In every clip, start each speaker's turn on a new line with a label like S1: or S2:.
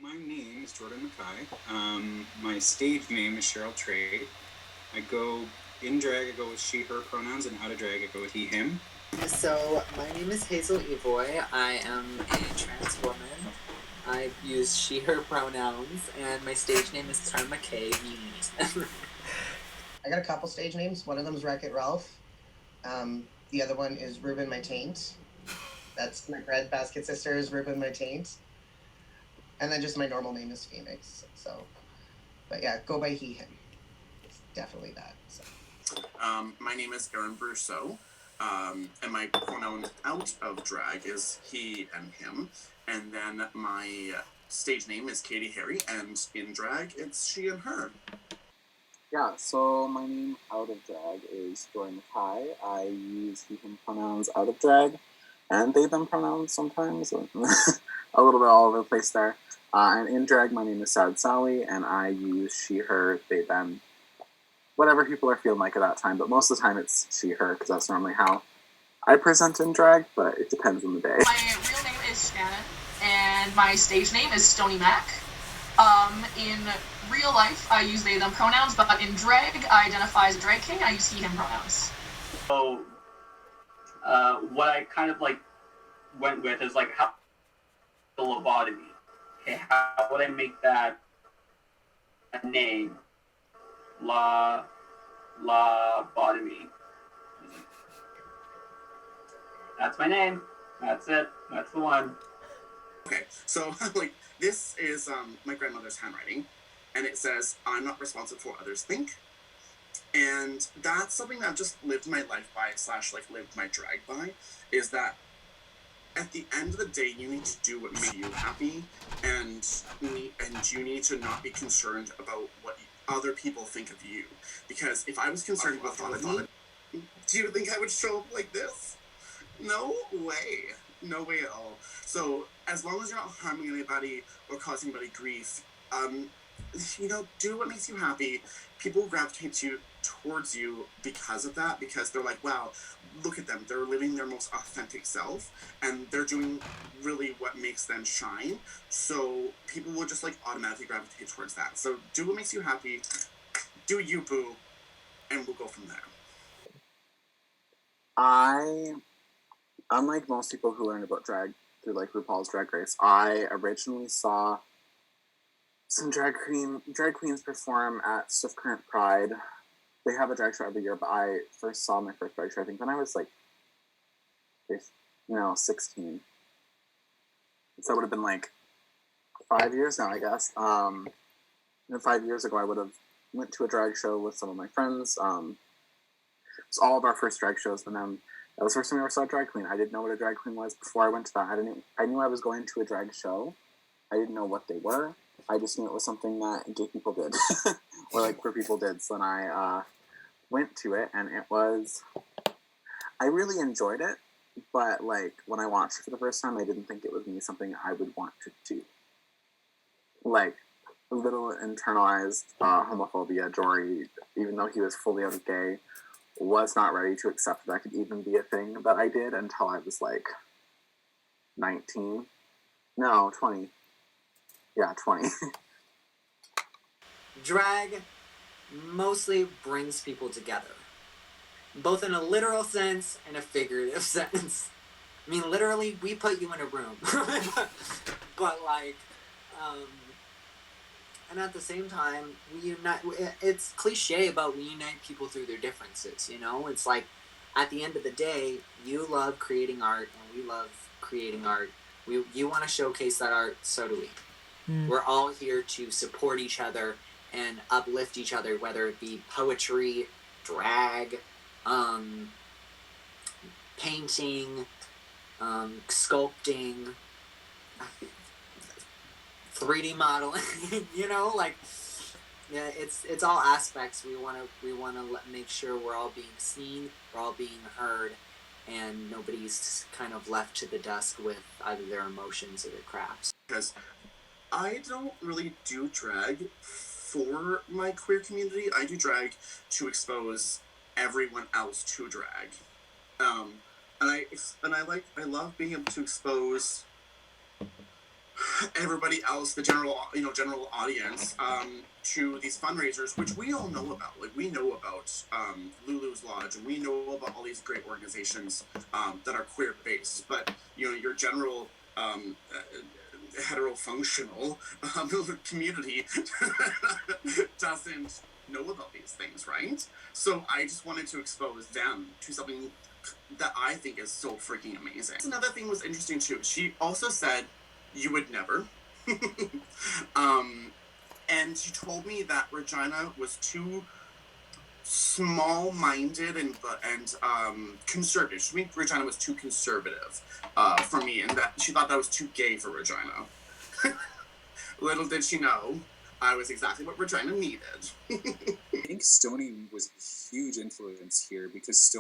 S1: My name is Jordan Mackay. My stage name is Cheryl Trade. I go in drag, I go with she, her pronouns, and out of drag, I go with he, him.
S2: So, my name is Hazel Evoy. I am a trans woman. I use she, her pronouns, and my stage name is Tara McKay.
S3: I got a couple stage names. One of them is Wreck-It Ralph. The other one is Ruben My Taint. That's my breadbasket sister is Ruben My Taint. And then just my normal name is Phoenix. So, but yeah, go by he, him. It's definitely that. So.
S4: My name is Aaron Brousseau, and my pronoun out of drag is he and him. And then my stage name is Katie Harry, and in drag, it's she and her.
S5: Yeah, so my name out of drag is Jordan Mackay. I use he, him pronouns out of drag, and they, them pronouns sometimes. A little bit all over the place there. And in drag, my name is Sad Sally, and I use she, her, they, them, whatever people are feeling like at that time. But most of the time, it's she, her, because that's normally how I present in drag, but it depends on the day.
S6: My real name is Shannon, and my stage name is Stony Mac. In real life, I use they, them pronouns, but in drag, I identify as a drag king, I use he, him pronouns.
S7: So, what I kind of, went with is, how the lobotomy. Okay, how would I make that a name? Lobotomy. That's my name. That's it. That's the one.
S4: Okay, so, this is my grandmother's handwriting, and it says, I'm not responsible for what others think. And that's something that I've just lived my life by, / lived my drag by, is that at the end of the day, you need to do what makes you happy, and you need to not be concerned about what other people think of you. Because if I was concerned with me, do you think I would show up like this? No way. No way at all. So, as long as you're not harming anybody or causing anybody grief, do what makes you happy. People gravitate towards you because of that, because they're like, wow, look at them. They're living their most authentic self, and they're doing really what makes them shine. So people will just automatically gravitate towards that. So do what makes you happy. Do you, boo, and we'll go from there.
S5: Unlike most people who learn about drag through RuPaul's Drag Race, I originally saw some drag queens perform at Stiff Current Pride. They have a drag show every year, but I first saw my first drag show, I think, when I was 16. So that would have been 5 years now, I guess. 5 years ago, I would have went to a drag show with some of my friends. It was all of our first drag shows, and then that was the first time I ever saw a drag queen. I didn't know what a drag queen was before I went to that. I knew I was going to a drag show. I didn't know what they were. I just knew it was something that gay people did, or queer people did. So then I went to it, and I really enjoyed it. But when I watched it for the first time, I didn't think it would be something I would want to do. A little internalized homophobia. Jory, even though he was fully out of gay, was not ready to accept that could even be a thing that I did until I was 19. No, 20. Yeah, 20.
S2: Drag mostly brings people together, both in a literal sense and a figurative sense. I mean, literally, we put you in a room. But And at the same time, we unite. It's cliche, but we unite people through their differences. You know, it's like at the end of the day, you love creating art, and we love creating art. You want to showcase that art, so do we. We're all here to support each other and uplift each other, whether it be poetry, drag, painting, sculpting, 3D modeling. You know, like, yeah, it's all aspects. We want to make sure we're all being seen, we're all being heard, and nobody's kind of left to the dust with either their emotions or their crafts.
S4: Because I don't really do drag for my queer community. I do drag to expose everyone else to drag, and I love being able to expose everybody else, the general audience, to these fundraisers, which we all know about. Like, we know about Lulu's Lodge, and we know about all these great organizations that are queer based. But your general heterofunctional community doesn't know about these things, right? So I just wanted to expose them to something that I think is so freaking amazing. Another thing was interesting too. She also said, "You would never." And she told me that Regina was too small-minded and conservative. She mean Regina was too conservative for me, and that she thought that was too gay for Regina. Little did she know, I was exactly what Regina needed.
S1: I think Stony was a huge influence here because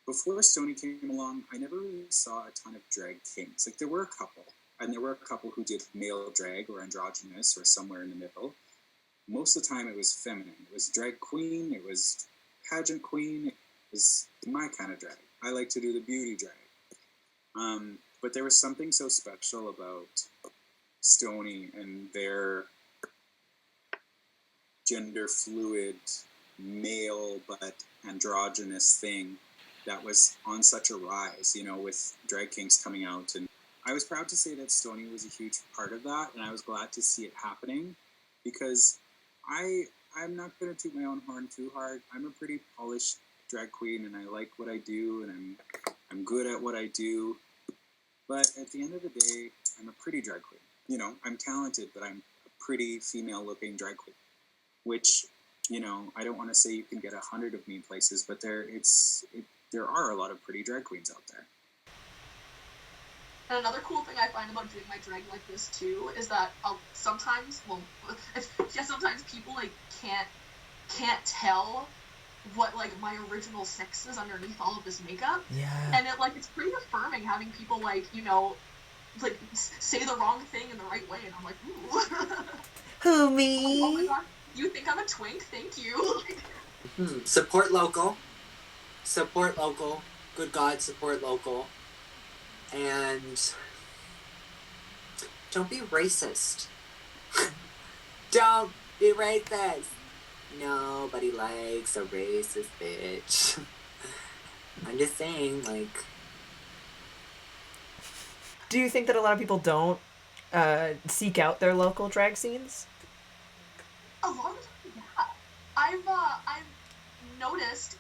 S1: before Stony came along, I never really saw a ton of drag kings. Like, there were a couple, and there were a couple who did male drag or androgynous or somewhere in the middle. Most of the time it was feminine. It was drag queen, it was pageant queen, it was my kind of drag. I like to do the beauty drag. But there was something so special about Stony and their gender fluid, male but androgynous thing that was on such a rise, with drag kings coming out. And I was proud to say that Stony was a huge part of that, and I was glad to see it happening, because I'm not going to toot my own horn too hard. I'm a pretty polished drag queen, and I like what I do, and I'm good at what I do. But at the end of the day, I'm a pretty drag queen. I'm talented, but I'm a pretty female-looking drag queen, which, I don't want to say you can get 100 of me places, but there are a lot of pretty drag queens out there.
S6: And another cool thing I find about doing my drag like this too is that sometimes people like can't tell what like my original sex is underneath all of this makeup.
S8: Yeah.
S6: And it's pretty affirming having people like say the wrong thing in the right way, and I'm like, ooh.
S8: Who, me?
S6: Oh my god, you think I'm a twink? Thank you.
S2: Support local. Support local. Good God, support local. And don't be racist. Don't be racist. Nobody likes a racist bitch. I'm just saying, like...
S8: Do you think that a lot of people don't seek out their local drag scenes?
S6: A lot of them, yeah. I've noticed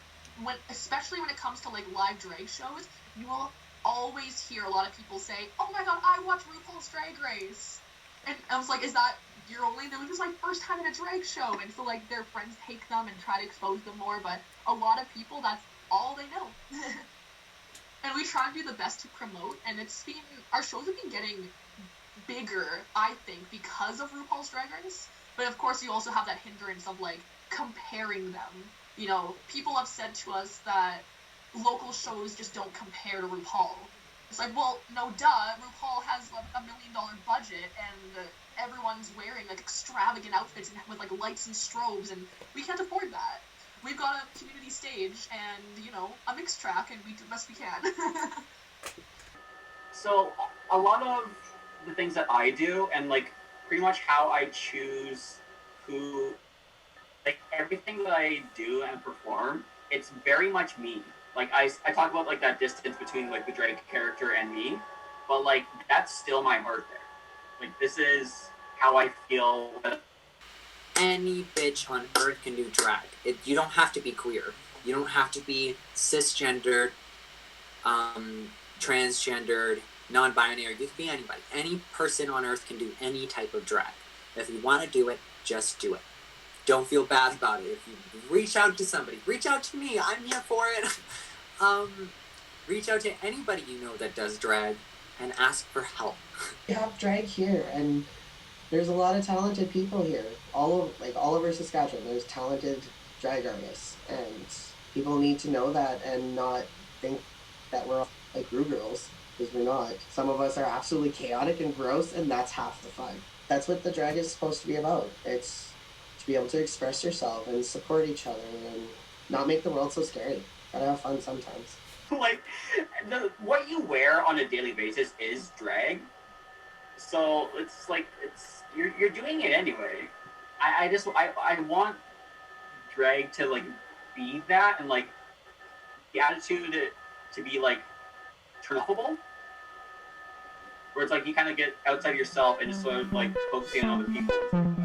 S6: especially when it comes to like live drag shows, you will always hear a lot of people say, "Oh my god, I watch RuPaul's Drag Race," and I was like, "Is that your only? This is like first time in a drag show," and so like their friends take them and try to expose them more. But a lot of people, that's all they know. And we try to do the best to promote, and our shows have been getting bigger, I think, because of RuPaul's Drag Race. But of course, you also have that hindrance of like comparing them. People have said to us that local shows just don't compare to RuPaul. It's like, well, no, duh. RuPaul has $1 million budget, and everyone's wearing like extravagant outfits and with like lights and strobes, and we can't afford that. We've got a community stage and a mixed track, and we do the best we can.
S7: So a lot of the things that I do, and like pretty much how I choose who, like everything that I do and perform, it's very much me. Like I talk about like that distance between like the drag character and me, but like that's still my heart there. Like this is how I feel
S2: any bitch on earth can do drag. You don't have to be queer. You don't have to be cisgendered, transgendered, non-binary. You can be anybody. Any person on earth can do any type of drag. If you want to do it, just do it. Don't feel bad about it. If you reach out to somebody, reach out to me. I'm here for it. Reach out to anybody you know that does drag and ask for help.
S3: We have drag here, and there's a lot of talented people here. All over Saskatchewan, there's talented drag artists, and people need to know that and not think that we're all like Rue Girls, because we're not. Some of us are absolutely chaotic and gross, and that's half the fun. That's what the drag is supposed to be about. It's to be able to express yourself and support each other and not make the world so scary. Gotta have fun sometimes.
S7: Like, what you wear on a daily basis is drag. So it's like you're doing it anyway. I want drag to like be that, and like the attitude to be like turn-offable, where it's like you kind of get outside yourself and just sort of like focusing on other people.